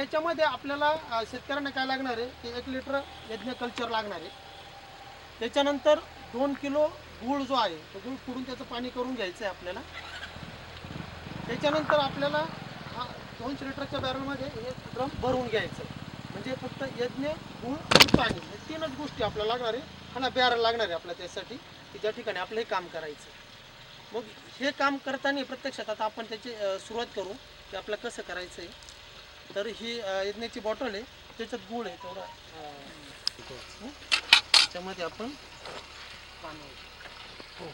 याच्यामध्ये आपल्याला शेतकऱ्यांना काय लागणार आहे की 1 लिटर यज्ञ कल्चर लागणार आहे. त्याच्यानंतर 2 किलो गूळ जो आहे तो गूळ फोडून त्याचं पाणी करून घ्यायचं आहे आपल्याला. त्याच्यानंतर आपल्याला 200 लिटरच्या बॅरलमध्ये हे ड्रम भरून घ्यायचं. म्हणजे फक्त यज्ञ, गूळ आणि पाणी हे 3च गोष्टी आपल्याला लागणार आहे. आणि बॅरल लागणार आहे आपल्याला त्यासाठी की ज्या ठिकाणी आपलं हे काम करायचं. मग हे काम करताना प्रत्यक्षात आता आपण त्याची सुरुवात करू की आपल्याला कसं करायचं आहे. तर ही यज्ञाची बॉटल आहे, त्याच्यात गूळ आहे तेवढा त्याच्यामध्ये आपण पाणी हो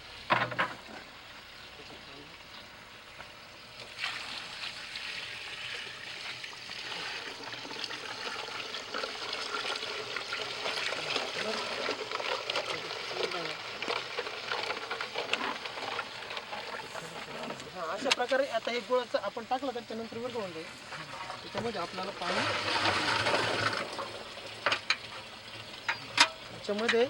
अशा प्रकारे आता हे गुळाचं आपण टाकलं तर त्यानंतर विरघळून जाईल. त्याच्यामध्ये आपल्याला पाणी त्याच्यामध्ये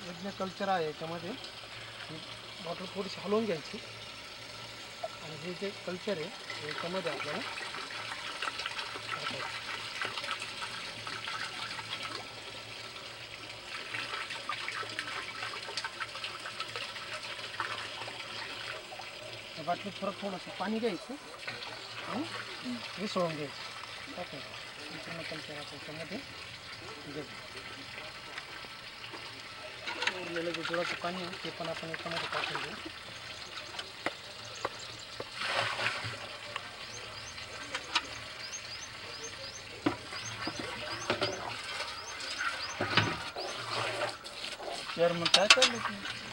यज्ञ कल्चर आहे याच्यामध्ये बॉटल थोडीशी हलवून घ्यायची आणि हे जे कल्चर आहे याच्यामध्ये आपल्याला बाटलीत परत थोडंसं पाणी घ्यायचं आणि मिसळून घ्यायचं टाकायचं कल्चर त्याच्यामध्ये उरलेलं जे गुळाचं पाणी आहे ते पण आपण याच्यामध्ये टाकून घेऊ. चेअरमन काय चाललं